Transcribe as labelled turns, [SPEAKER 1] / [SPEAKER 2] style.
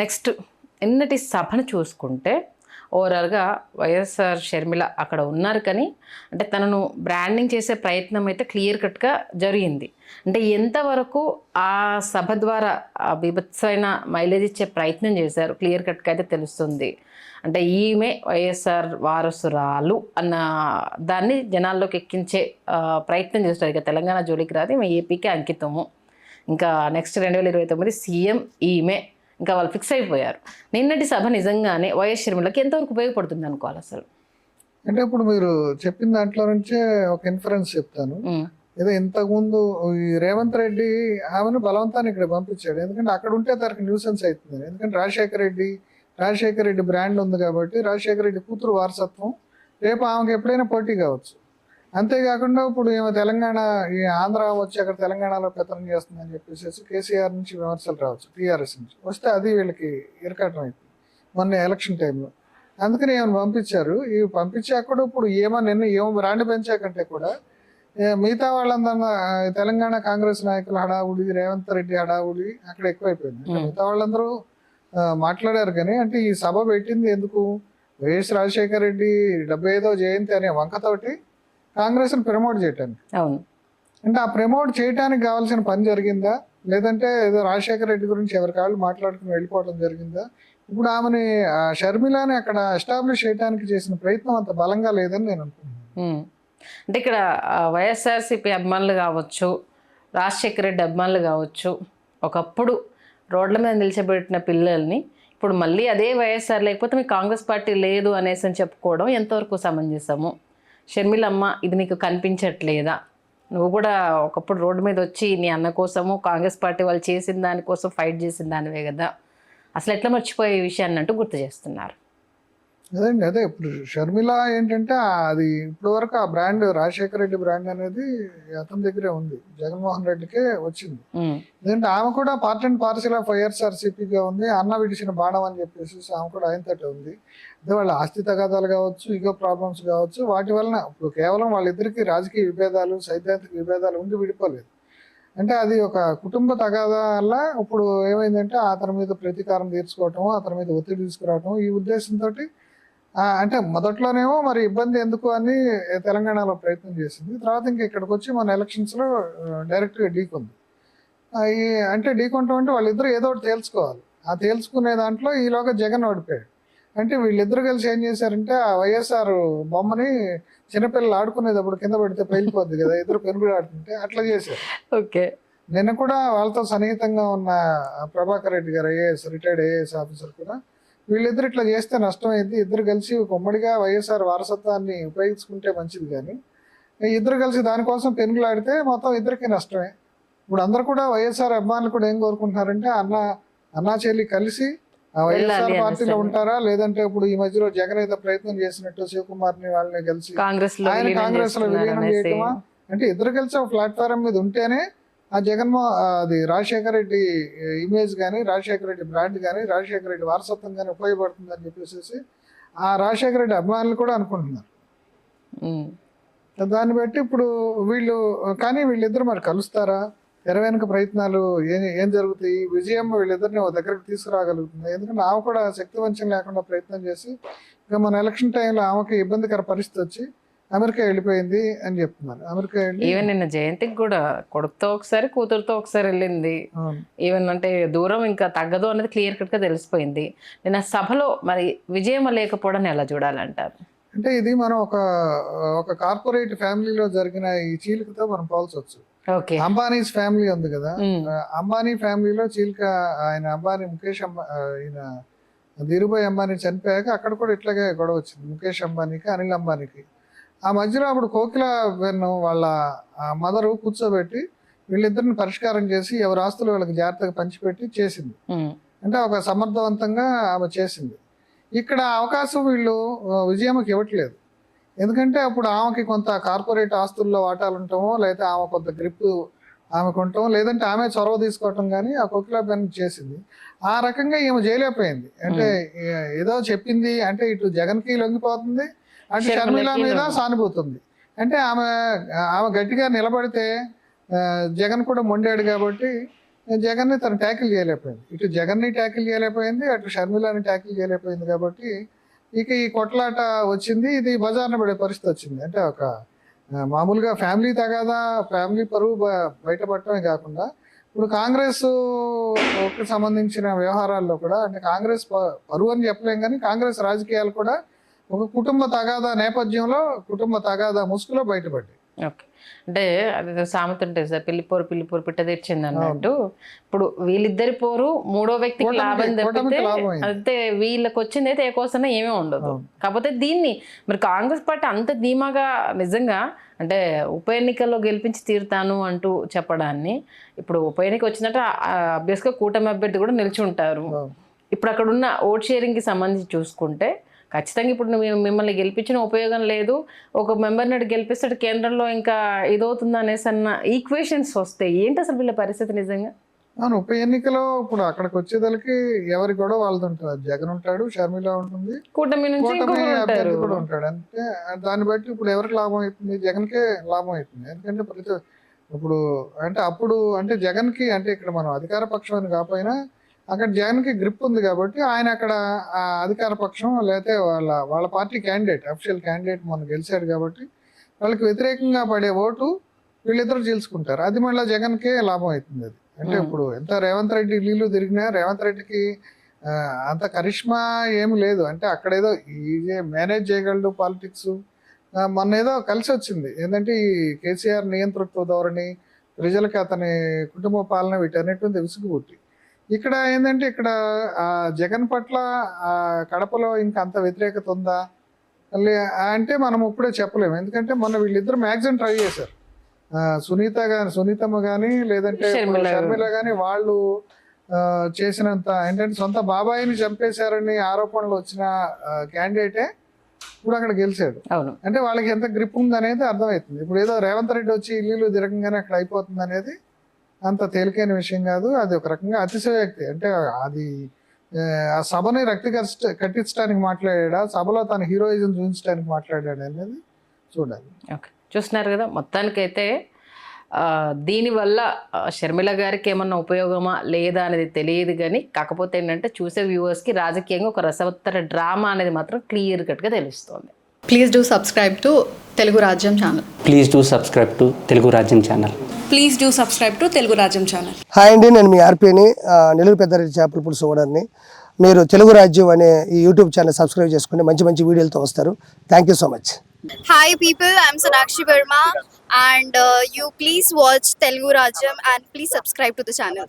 [SPEAKER 1] Next నిన్నటి సభను చూసుకుంటే ఓవరాల్గా వైఎస్ఆర్ షర్మిల అక్కడ ఉన్నారు, కానీ అంటే తనను బ్రాండింగ్ చేసే ప్రయత్నం అయితే క్లియర్ కట్గా జరిగింది. అంటే ఎంతవరకు ఆ సభ ద్వారా ఆ బీభత్సమైన మైలేజ్ ఇచ్చే ప్రయత్నం చేశారు క్లియర్ కట్గా అయితే తెలుస్తుంది. అంటే ఈమె వైఎస్ఆర్ వారసురాలు అన్న దాన్ని జనాల్లోకి ఎక్కించే ప్రయత్నం చేస్తారు. ఇక తెలంగాణ జోలికి రాదు, ఈమె ఏపీకి అంకితము, ఇంకా నెక్స్ట్ 2029 సీఎం ఈమె, ఇంకా వాళ్ళు ఫిక్స్ అయిపోయారు. నిన్నటి సభ నిజంగానే వైఎస్ షర్మిలకి ఎంతవరకు ఉపయోగపడుతుంది అనుకోవాలి అసలు?
[SPEAKER 2] అంటే ఇప్పుడు మీరు చెప్పిన దాంట్లో నుంచే ఒక ఇన్ఫరెన్స్ చెప్తాను. ఏదో ఇంతకుముందు ఈ రేవంత్ రెడ్డి ఆమెను బలవంతాన్ని ఇక్కడ పంపించాడు, ఎందుకంటే అక్కడ ఉంటే తనకు న్యూసెన్స్ అవుతుంది. ఎందుకంటే రాజశేఖర రెడ్డి బ్రాండ్ ఉంది కాబట్టి, రాజశేఖర రెడ్డి కూతురు వారసత్వం రేపు ఆమెకు ఎప్పుడైనా పోటీ కావచ్చు. అంతేకాకుండా ఇప్పుడు ఏమో తెలంగాణ, ఈ ఆంధ్ర వచ్చి అక్కడ తెలంగాణలో పెత్తనం చేస్తుందని చెప్పేసి కేసీఆర్ నుంచి విమర్శలు రావచ్చు, టీఆర్ఎస్ నుంచి వస్తే అది వీళ్ళకి ఇరకటం అయిపోయింది మొన్న ఎలక్షన్ టైంలో. అందుకని ఏమైనా పంపించారు. ఇవి పంపించాక కూడా ఇప్పుడు ఏమో బ్రాండ్ పెంచాకంటే కూడా మిగతా వాళ్ళందరూ తెలంగాణ కాంగ్రెస్ నాయకుల హడావుడి, రేవంత్ రెడ్డి హడావుడి అక్కడ ఎక్కువైపోయింది. మిగతా వాళ్ళందరూ మాట్లాడారు, కానీ అంటే ఈ సభ పెట్టింది ఎందుకు? వైఎస్ రాజశేఖర రెడ్డి 75వ జయంతి అనే వంకతోటి కాంగ్రెస్ని ప్రమోట్ చేయటానికి.
[SPEAKER 1] అవును,
[SPEAKER 2] అంటే ఆ ప్రమోట్ చేయడానికి కావాల్సిన పని జరిగిందా, లేదంటే ఏదో రాజశేఖర రెడ్డి గురించి ఎవరి కాళ్ళు మాట్లాడుకుని వెళ్ళిపోవడం జరిగిందా? ఇప్పుడు ఆమెని షర్మిలాని అక్కడ ఎస్టాబ్లిష్ చేయడానికి చేసిన ప్రయత్నం అంత బలంగా లేదని నేను అనుకుంటున్నాను.
[SPEAKER 1] అంటే ఇక్కడ వైఎస్ఆర్సీపీ అభిమానులు కావచ్చు, రాజశేఖర రెడ్డి అభిమానులు కావచ్చు, ఒకప్పుడు రోడ్ల మీద నిలిచబెట్టిన పిల్లల్ని ఇప్పుడు మళ్ళీ అదే వైఎస్ఆర్ లేకపోతే మీకు కాంగ్రెస్ పార్టీ లేదు అనేసి అని చెప్పుకోవడం ఎంతవరకు సమంజసము? షర్మిలమ్మ, ఇది నీకు కనిపించట్లేదా? నువ్వు కూడా ఒకప్పుడు రోడ్డు మీద వచ్చి నీ అన్న కోసము కాంగ్రెస్ పార్టీ వాళ్ళు చేసిన దానికోసం ఫైట్ చేసిన దానివే కదా, అసలు ఎట్లా మర్చిపోయే విషయాన్ని అంటూ గుర్తు చేస్తున్నారు.
[SPEAKER 2] అదే ఇప్పుడు షర్మిల ఏంటంటే అది ఇప్పటి వరకు ఆ బ్రాండ్, రాజశేఖర రెడ్డి బ్రాండ్ అనేది అతని దగ్గరే ఉంది, జగన్మోహన్ రెడ్డికే వచ్చింది. ఎందుకంటే ఆమె కూడా పార్ట్ అండ్ పార్సల్ ఆఫ్ వైఎస్ఆర్సీపీగా ఉంది. అన్న విడిచిన బాణం అని చెప్పేసి ఆమె కూడా ఆయనతోటి ఉంది. అదే వాళ్ళ ఆస్తి తగాదాలు కావచ్చు, ఈగో ప్రాబ్లమ్స్ కావచ్చు, వాటి వలన ఇప్పుడు కేవలం వాళ్ళిద్దరికి రాజకీయ విభేదాలు, సైద్ధాంతిక విభేదాలు ఉండి విడిపోలేదు. అంటే అది ఒక కుటుంబ తగాదా వల్ల ఇప్పుడు ఏమైందంటే అతని మీద ప్రతీకారం తీర్చుకోవటం, అతని మీద ఒత్తిడి తీసుకురావటం, ఈ ఉద్దేశంతో అంటే మొదట్లోనేమో మరి ఇబ్బంది ఎందుకు అని తెలంగాణలో ప్రయత్నం చేసింది. తర్వాత ఇంకా ఇక్కడికి వచ్చి మన ఎలక్షన్స్లో డైరెక్ట్గా ఢీకొంది. అంటే ఢీకొంటాం అంటే వాళ్ళిద్దరూ ఏదో ఒకటి తేల్చుకోవాలి. ఆ తేల్చుకునే దాంట్లో ఈలోగా జగన్ ఓడిపోయాడు. అంటే వీళ్ళిద్దరు కలిసి ఏం చేశారంటే ఆ వైఎస్ఆర్ బొమ్మని చిన్నపిల్లలు ఆడుకునేటప్పుడు కింద పడితే పైలిపోద్ది కదా, ఇద్దరు పెరుగుడు ఆడుతుంటే అట్లా చేశారు.
[SPEAKER 1] ఓకే,
[SPEAKER 2] నిన్న కూడా వాళ్ళతో సన్నిహితంగా ఉన్న ప్రభాకర్ రెడ్డి గారు రిటైర్డ్ ఐఏఎస్ ఆఫీసర్ కూడా వీళ్ళిద్దరు ఇట్లా చేస్తే నష్టమైంది, ఇద్దరు కలిసి ఉమ్మడిగా వైఎస్ఆర్ వారసత్వాన్ని ఉపయోగించుకుంటే మంచిది, కానీ ఇద్దరు కలిసి దానికోసం పెనుగులాడితే మొత్తం ఇద్దరికి నష్టమే. ఇప్పుడు అందరు కూడా వైఎస్ఆర్ అభిమానులు కూడా ఏం కోరుకుంటున్నారంటే అన్నా చెల్లి కలిసి వైఎస్ఆర్ పార్టీలో ఉంటారా, లేదంటే ఇప్పుడు ఈ మధ్యలో జగన్ ఏదో ప్రయత్నం చేసినట్టు శివకుమార్ని వాళ్ళని కలిసి ఆయన కాంగ్రెస్ లో విలీనం చేయటమా? అంటే ఇద్దరు కలిసి ఒక ప్లాట్ఫారం మీద ఉంటేనే ఆ అది రాజశేఖర రెడ్డి ఇమేజ్ కానీ, రాజశేఖర రెడ్డి బ్రాండ్ కానీ, రాజశేఖర రెడ్డి వారసత్వం కానీ ఉపయోగపడుతుందని చెప్పేసి ఆ రాజశేఖర రెడ్డి అభిమానులు కూడా అనుకుంటున్నారు. దాన్ని బట్టి ఇప్పుడు వీళ్ళిద్దరు మరి కలుస్తారా? తెర వెనుక ప్రయత్నాలు ఏం జరుగుతాయి? విజయం వీళ్ళిద్దరిని ఒక దగ్గరకు తీసుకురాగలుగుతుంది. ఎందుకంటే ఆమె కూడా శక్తివంచం లేకుండా ప్రయత్నం చేసి ఇక మన ఎలక్షన్ టైంలో ఆమెకి ఇబ్బందికర పరిస్థితి వచ్చి అమెరికా వెళ్ళిపోయింది అని చెప్తున్నారు. అమెరికా వెళ్ళి
[SPEAKER 1] ఈవెన్ నిన్న జయంతికి కూడా కొడుకుతో ఒకసారి, కూతురుతో ఒకసారి వెళ్ళింది. ఈవెన్ అంటే దూరం ఇంకా తగ్గదు అనేది క్లియర్ కట్ గా తెలిసిపోయింది. నిన్న సభలో మరి విజయం లేకపోవడం ఎలా చూడాలంటారు?
[SPEAKER 2] అంటే ఇది మనం ఒక కార్పొరేట్ ఫ్యామిలీలో జరిగిన ఈ చీలికతో మనం పోల్చవచ్చు. అంబానీస్ ఫ్యామిలీ ఉంది కదా, అంబానీ ఫ్యామిలీలో చీలిక. ఆయన అంబానీ, ముఖేష్ ఈయన ధీరుభాయ్ అంబానీ చనిపోయాక అక్కడ కూడా ఇట్లాగే గొడవ వచ్చింది, ముఖేష్ అంబానీకి అనిల్ అంబానీకి. ఆ మధ్యలో అప్పుడు కోకిల వాళ్ళ మదరు కూర్చోబెట్టి వీళ్ళిద్దరిని పరిష్కారం చేసి ఎవరి ఆస్తులు వీళ్ళకి జాగ్రత్తగా పంచిపెట్టి చేసింది. అంటే ఒక సమర్థవంతంగా ఆమె చేసింది. ఇక్కడ అవకాశం వీళ్ళు విజయమ్మకి ఇవ్వట్లేదు. ఎందుకంటే అప్పుడు ఆమెకి కొంత కార్పొరేట్ ఆస్తుల్లో వాటాలు ఉంటామో, లేకపోతే ఆమె కొంత గ్రిప్ ఆమెకు ఉంటాం, లేదంటే ఆమె చొరవ తీసుకోవటం కానీ ఆ కోకిలాబెన్ చేసింది. ఆ రకంగా ఈమె చేయలేకపోయింది. అంటే ఏదో చెప్పింది అంటే ఇటు జగన్కి లొంగిపోతుంది, అంటే షర్మిల మీద సానుభూతుంది. అంటే ఆమె గట్టిగా నిలబడితే జగన్ కూడా మొండాడు కాబట్టి జగన్ని తను ట్యాకిల్ చేయలేకపోయింది. ఇటు జగన్ని ట్యాకిల్ చేయలేకపోయింది, అటు షర్మిలాని ట్యాకిల్ చేయలేకపోయింది. కాబట్టి ఇక ఈ కొట్లాట వచ్చింది. ఇది బజార్న పడే పరిస్థితి వచ్చింది. అంటే ఒక మామూలుగా ఫ్యామిలీ తగాదా, ఫ్యామిలీ పరువు బయటపడటమే కాకుండా ఇప్పుడు కాంగ్రెస్ కి సంబంధించిన వ్యవహారాల్లో కూడా, అంటే కాంగ్రెస్ పరువు అని చెప్పలేం కానీ కాంగ్రెస్ రాజకీయాలు కూడా ఒక కుటుంబ తగాదా నేపథ్యంలో, కుటుంబ తగాదా ముసుగులో బయటపడ్డాయి.
[SPEAKER 1] ఓకే. అంటే అది సామెత ఉంటుంది సార్, పిల్లిపోరు పిట్ట తెచ్చింది అన్నట్టు. ఇప్పుడు వీళ్ళిద్దరి పోరు మూడో వ్యక్తికి లాభం తప్పితే అయితే వీళ్ళకి వచ్చింది అయితే ఏ కోసం ఏమీ ఉండదు. కాకపోతే దీన్ని మరి కాంగ్రెస్ పార్టీ అంత ధీమాగా నిజంగా అంటే ఉప ఎన్నికల్లో గెలిపించి తీరుతాను అంటూ చెప్పడాన్ని, ఇప్పుడు ఉప ఎన్నిక వచ్చినట్టు అభ్యస్గా కూటమి అభ్యర్థి కూడా నిలిచి ఉంటారు. ఇప్పుడు అక్కడ ఉన్న ఓట్ షేరింగ్కి సంబంధించి చూసుకుంటే ఖచ్చితంగా ఇప్పుడు మిమ్మల్ని గెలిపించిన ఉపయోగం లేదు, ఒక మెంబర్ని గెలిపిస్తే కేంద్రంలో ఇంకా ఇదవుతుంది అనేసి అన్న ఈక్వేషన్స్ వస్తాయి. ఏంటి అసలు వీళ్ళ పరిస్థితి నిజంగా?
[SPEAKER 2] అవును, ఉప ఎన్నికలో ఇప్పుడు అక్కడికి వచ్చేదానికి ఎవరి కూడా వాళ్ళది ఉంటుంది. జగన్ ఉంటాడు, షర్మిల ఉంటుంది,
[SPEAKER 1] కూటమి నుంచి
[SPEAKER 2] అభ్యర్థి కూడా ఉంటాడు. అంటే దాన్ని బట్టి ఇప్పుడు ఎవరికి లాభం అవుతుంది? జగన్కే లాభం అవుతుంది. ఎందుకంటే ఇప్పుడు అంటే అప్పుడు అంటే జగన్కి, అంటే ఇక్కడ మనం అధికార పక్షం అని కాకపోయినా అక్కడ జగన్కి గ్రిప్ ఉంది కాబట్టి ఆయన అక్కడ అధికార పక్షం లేకపోతే వాళ్ళ పార్టీ క్యాండిడేట్, అఫిషియల్ క్యాండిడేట్ మనం గెలిచాడు కాబట్టి వాళ్ళకి వ్యతిరేకంగా పడే ఓటు వీళ్ళిద్దరు చీల్చుకుంటారు. అది మళ్ళీ జగన్కే లాభం అవుతుంది. అది అంటే ఇప్పుడు ఎంత రేవంత్ రెడ్డి ఢిల్లీలో తిరిగినా రేవంత్ రెడ్డికి అంత కరిష్మా ఏమి లేదు. అంటే అక్కడేదో ఈజీ మేనేజ్ చేయగలడు పాలిటిక్స్. మొన్న ఏదో కలిసి వచ్చింది ఏంటంటే ఈ కేసీఆర్ నియంతృత్వ ధోరణి, ప్రజలకి అతని కుటుంబ పాలన వీటన్నిటి విసుగు పుట్టి, ఇక్కడ ఏంటంటే ఇక్కడ జగన్ పట్ల కడపలో ఇంకా అంత వ్యతిరేకత ఉందా అంటే మనం ఇప్పుడే చెప్పలేము. ఎందుకంటే మొన్న వీళ్ళిద్దరు మ్యాక్సిమం ట్రై చేశారు. సునీతమ్మ కానీ లేదంటే షర్మిల కానీ వాళ్ళు చేసినంత ఏంటంటే సొంత బాబాయిని చంపేశారని ఆరోపణలు వచ్చిన క్యాండిడేటే ఇప్పుడు అక్కడ గెలిచాడు. అంటే వాళ్ళకి ఎంత గ్రిప్ ఉంది అనేది అర్థమవుతుంది. ఇప్పుడు ఏదో రేవంత్ రెడ్డి వచ్చి ఇల్లు తిరగంగానే అక్కడ అయిపోతుంది అనేది అంత తేలికైన విషయం కాదు. అది ఒక రకంగా అతిశయోక్తి. అంటే అది ఆ సభని రక్తి కట్టించడానికి మాట్లాడా, సభలో తన హీరోయిజం చూపించడానికి మాట్లాడాడు అనేది చూడాలి.
[SPEAKER 1] ఓకే, చూస్తున్నారు కదా. మొత్తానికైతే దీనివల్ల షర్మిల గారికి ఏమన్నా ఉపయోగమా లేదా అనేది తెలియదు కానీ, కాకపోతే ఏంటంటే చూసే వ్యూవర్స్కి రాజకీయంగా ఒక రసవత్తర డ్రామా అనేది మాత్రం క్లియర్ కట్గా తెలుస్తుంది.
[SPEAKER 3] Please do subscribe to Telugu Rajyam channel.
[SPEAKER 4] Please do subscribe to Telugu Rajyam channel.
[SPEAKER 3] Please do subscribe to Telugu Rajyam channel.
[SPEAKER 5] Hi అండి, నేను మీ ఆర్పీని, నెల్లూరు పెద్దారెడ్డి చేపల పులుసు ఓనర్ని. మీరు తెలుగు రాజ్యం అనే ఈ యూట్యూబ్ ఛానల్ సబ్స్క్రైబ్ చేసుకుని మంచి మంచి వీడియోలతో వస్తారు. Thank you so much.
[SPEAKER 6] Hi people, I'm Sonakshi Verma and you please watch Telugu Rajyam and please subscribe to the channel.